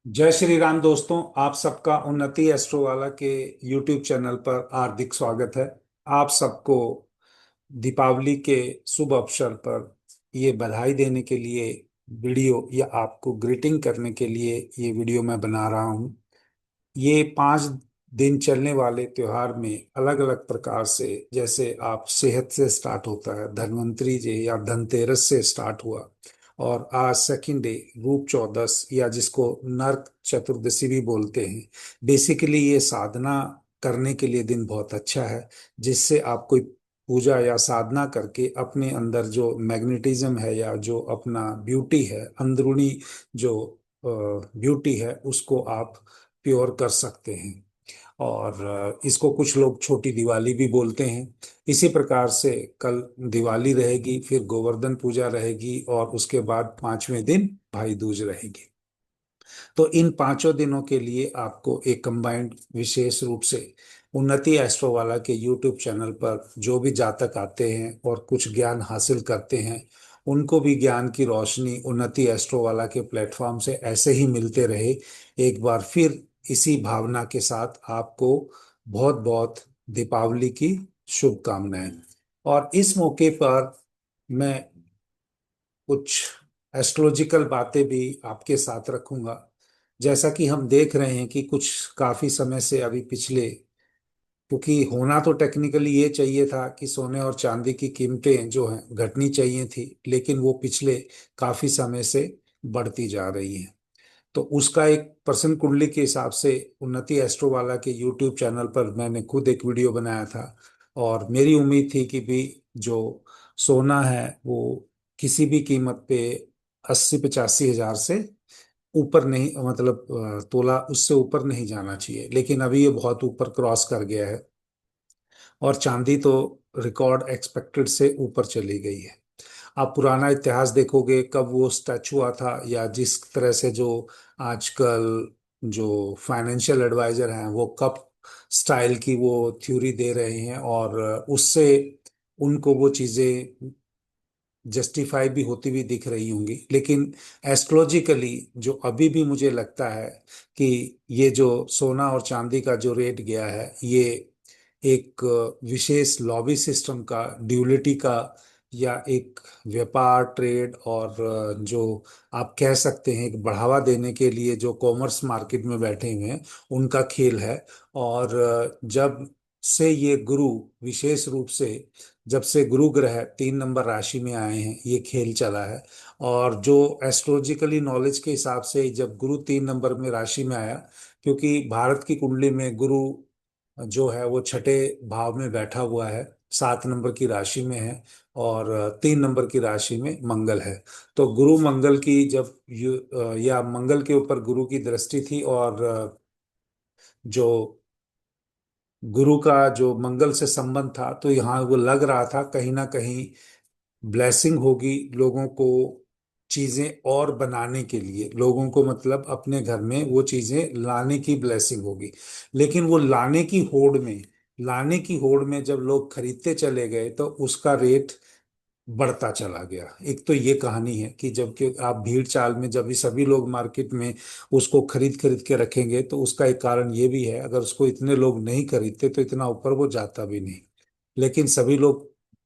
जय श्री राम दोस्तों। आप सबका उन्नति एस्ट्रो वाला के यूट्यूब चैनल पर हार्दिक स्वागत है। आप सबको दीपावली के शुभ अवसर पर ये बधाई देने के लिए वीडियो या आपको ग्रीटिंग करने के लिए ये वीडियो मैं बना रहा हूँ। ये 5 दिन चलने वाले त्योहार में अलग अलग प्रकार से, जैसे आप सेहत से स्टार्ट होता है, धन्वंतरी जी या धनतेरस से स्टार्ट हुआ, और आज सेकंड डे रूप चौदस या जिसको नरक चतुर्दशी भी बोलते हैं। बेसिकली ये साधना करने के लिए दिन बहुत अच्छा है, जिससे आप कोई पूजा या साधना करके अपने अंदर जो मैग्नेटिज्म है या जो अपना ब्यूटी है, अंदरूनी जो ब्यूटी है, उसको आप प्योर कर सकते हैं। और इसको कुछ लोग छोटी दिवाली भी बोलते हैं। इसी प्रकार से कल दिवाली रहेगी, फिर गोवर्धन पूजा रहेगी, और उसके बाद 5वें दिन भाई दूज रहेगी। तो इन 5 दिनों के लिए आपको एक कंबाइंड विशेष रूप से उन्नति एस्ट्रो वाला के यूट्यूब चैनल पर जो भी जातक आते हैं और कुछ ज्ञान हासिल करते हैं, उनको भी ज्ञान की रोशनी उन्नति एस्ट्रो वाला के प्लेटफॉर्म से ऐसे ही मिलते रहे। एक बार फिर इसी भावना के साथ आपको बहुत बहुत दीपावली की शुभकामनाएं। और इस मौके पर मैं कुछ एस्ट्रोलॉजिकल बातें भी आपके साथ रखूंगा। जैसा कि हम देख रहे हैं कि कुछ काफी समय से अभी पिछले, क्योंकि होना तो टेक्निकली ये चाहिए था कि सोने और चांदी की कीमतें जो हैं घटनी चाहिए थी, लेकिन वो पिछले काफी समय से बढ़ती जा रही हैं। तो उसका एक पर्सन कुंडली के हिसाब से उन्नति एस्ट्रो वाला के यूट्यूब चैनल पर मैंने खुद एक वीडियो बनाया था। और मेरी उम्मीद थी कि भी जो सोना है वो किसी भी कीमत पे 80-85 हजार से ऊपर नहीं, मतलब तोला उससे ऊपर नहीं जाना चाहिए, लेकिन अभी ये बहुत ऊपर क्रॉस कर गया है। और चांदी तो रिकॉर्ड एक्सपेक्टेड से ऊपर चली गई है। आप पुराना इतिहास देखोगे, कब वो स्टैचू हुआ था, या जिस तरह से जो आजकल जो फाइनेंशियल एडवाइजर हैं वो कप स्टाइल की वो थ्योरी दे रहे हैं, और उससे उनको वो चीजें जस्टिफाई भी होती हुई दिख रही होंगी। लेकिन एस्ट्रोलॉजिकली जो अभी भी मुझे लगता है कि ये जो सोना और चांदी का जो रेट गया है, ये एक विशेष लॉबी सिस्टम का, ड्यूलिटी का, या एक व्यापार ट्रेड और जो आप कह सकते हैं एक बढ़ावा देने के लिए जो कॉमर्स मार्केट में बैठे हुए हैं, उनका खेल है। और जब से ये गुरु, विशेष रूप से जब से गुरु ग्रह 3 नंबर राशि में आए हैं, ये खेल चला है। और जो एस्ट्रोलॉजिकली नॉलेज के हिसाब से जब गुरु 3 नंबर में राशि में आया, क्योंकि भारत की कुंडली में गुरु जो है वो छठे भाव में बैठा हुआ है, 7 नंबर की राशि में है, और 3 नंबर की राशि में मंगल है। तो गुरु मंगल की जब या मंगल के ऊपर गुरु की दृष्टि थी, और जो गुरु का जो मंगल से संबंध था, तो यहाँ वो लग रहा था कहीं ना कहीं ब्लेसिंग होगी लोगों को, चीजें और बनाने के लिए, लोगों को मतलब अपने घर में वो चीजें लाने की ब्लेसिंग होगी। लेकिन वो लाने की होड़ में जब लोग खरीदते चले गए, तो उसका रेट बढ़ता चला गया। एक तो ये कहानी है कि जबकि आप भीड़ चाल में जब भी सभी लोग मार्केट में उसको खरीद खरीद के रखेंगे, तो उसका एक कारण ये भी है, अगर उसको इतने लोग नहीं खरीदते तो इतना ऊपर वो जाता भी नहीं। लेकिन सभी लोग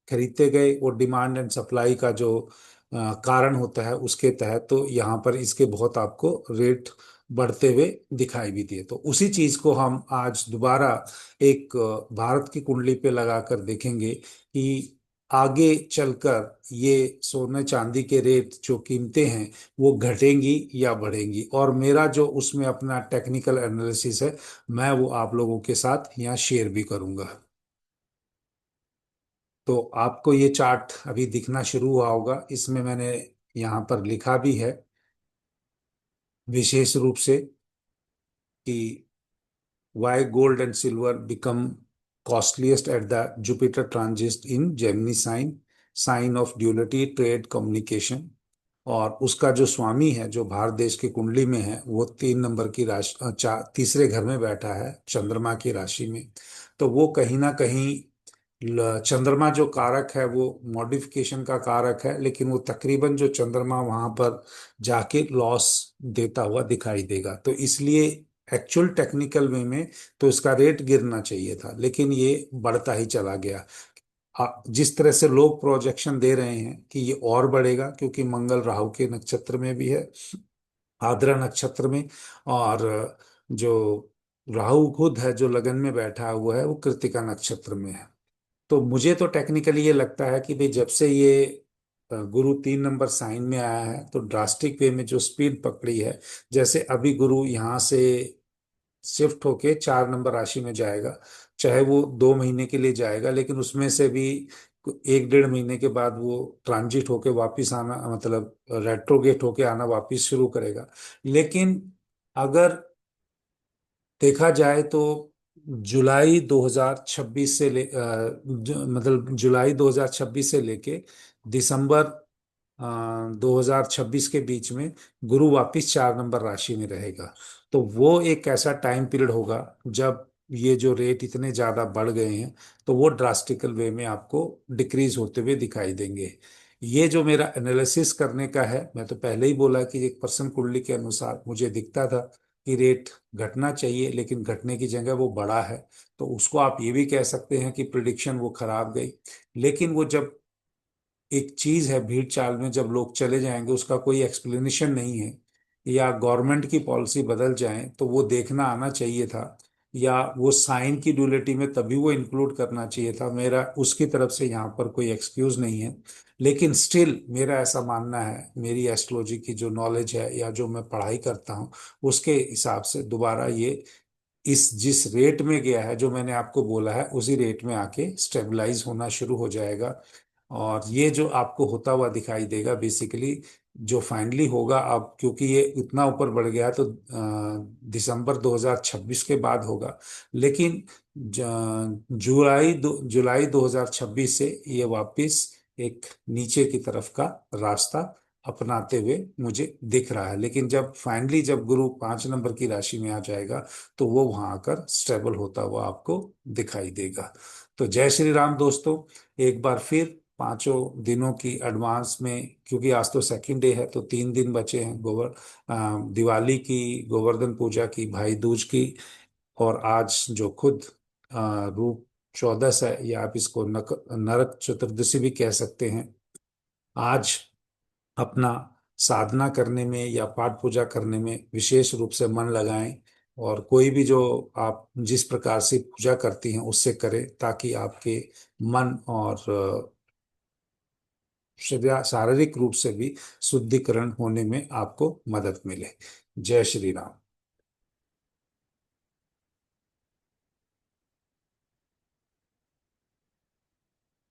खरीदते गए, वो डिमांड एंड सप्लाई का जो कारण होता है उसके तहत, तो यहाँ पर इसके बहुत आपको रेट बढ़ते हुए दिखाई भी दिए। तो उसी चीज को हम आज दोबारा एक भारत की कुंडली पे लगाकर देखेंगे कि आगे चलकर ये सोने चांदी के रेट, जो कीमतें हैं, वो घटेंगी या बढ़ेंगी। और मेरा जो उसमें अपना टेक्निकल एनालिसिस है, मैं वो आप लोगों के साथ यहाँ शेयर भी करूंगा। तो आपको ये चार्ट अभी दिखना शुरू हुआ होगा, इसमें मैंने यहाँ पर लिखा भी है विशेष रूप से कि why gold and silver become costliest at the Jupiter transit in Gemini sign, sign of duality, trade, communication। और उसका जो स्वामी है, जो भारत देश की कुंडली में है, वो 3 नंबर की तीसरे घर में बैठा है चंद्रमा की राशि में। तो वो कहीं ना कहीं चंद्रमा जो कारक है वो मॉडिफिकेशन का कारक है, लेकिन वो तकरीबन जो चंद्रमा वहां पर जाके लॉस देता हुआ दिखाई देगा। तो इसलिए एक्चुअल टेक्निकल वे में तो इसका रेट गिरना चाहिए था, लेकिन ये बढ़ता ही चला गया। जिस तरह से लोग प्रोजेक्शन दे रहे हैं कि ये और बढ़ेगा, क्योंकि मंगल राहु के नक्षत्र में भी है, आर्द्रा नक्षत्र में, और जो राहु खुद है जो लगन में बैठा हुआ है वो कृत्तिका नक्षत्र में है। तो मुझे तो टेक्निकली ये लगता है कि भाई जब से ये गुरु 3 नंबर साइन में आया है तो ड्रास्टिक वे में जो स्पीड पकड़ी है, जैसे अभी गुरु यहाँ से शिफ्ट होके 4 नंबर राशि में जाएगा, चाहे वो 2 महीने के लिए जाएगा, लेकिन उसमें से भी 1 डेढ़ महीने के बाद वो ट्रांजिट होके वापिस आना, मतलब रेट्रोगेट होके आना वापिस शुरू करेगा। लेकिन अगर देखा जाए तो जुलाई 2026 से मतलब जुलाई 2026 से लेके दिसंबर 2026 के बीच में गुरु वापिस 4 नंबर राशि में रहेगा। तो वो एक ऐसा टाइम पीरियड होगा जब ये जो रेट इतने ज्यादा बढ़ गए हैं, तो वो ड्रास्टिकल वे में आपको डिक्रीज होते हुए दिखाई देंगे। ये जो मेरा एनालिसिस करने का है, मैं तो पहले ही बोला कि एक पर्सन कुंडली के अनुसार मुझे दिखता था कि रेट घटना चाहिए, लेकिन घटने की जगह वो बढ़ा है। तो उसको आप ये भी कह सकते हैं कि प्रिडिक्शन वो खराब गई। लेकिन वो जब एक चीज है, भीड़ चाल में जब लोग चले जाएंगे, उसका कोई एक्सप्लेनेशन नहीं है, या गवर्नमेंट की पॉलिसी बदल जाए, तो वो देखना आना चाहिए था, या वो साइन की ड्यूलिटी में तभी वो इंक्लूड करना चाहिए था। मेरा उसकी तरफ से यहाँ पर कोई एक्सक्यूज नहीं है। लेकिन स्टिल मेरा ऐसा मानना है, मेरी एस्ट्रोलॉजी की जो नॉलेज है या जो मैं पढ़ाई करता हूँ उसके हिसाब से दोबारा ये इस जिस रेट में गया है, जो मैंने आपको बोला है, उसी रेट में आके स्टेबलाइज होना शुरू हो जाएगा। और ये जो आपको होता हुआ दिखाई देगा बेसिकली, जो फाइनली होगा अब, क्योंकि ये इतना ऊपर बढ़ गया है, तो दिसंबर 2026 के बाद होगा। लेकिन जुलाई 2026 से ये वापस एक नीचे की तरफ का रास्ता अपनाते हुए मुझे दिख रहा है। लेकिन जब फाइनली जब गुरु 5 नंबर की राशि में आ जाएगा, तो वो वहां आकर स्टेबल होता हुआ आपको दिखाई देगा। तो जय श्री राम दोस्तों। एक बार फिर 5 दिनों की एडवांस में, क्योंकि आज तो सेकंड डे है, तो 3 दिन बचे हैं दिवाली की, गोवर्धन पूजा की, भाई दूज की, और आज जो खुद रूप चौदस है, या आप इसको नरक चतुर्दशी भी कह सकते हैं। आज अपना साधना करने में या पाठ पूजा करने में विशेष रूप से मन लगाएं, और कोई भी जो आप जिस प्रकार से पूजा करती हैं उससे करें, ताकि आपके मन और शारीरिक रूप से भी शुद्धिकरण होने में आपको मदद मिले। जय श्री राम।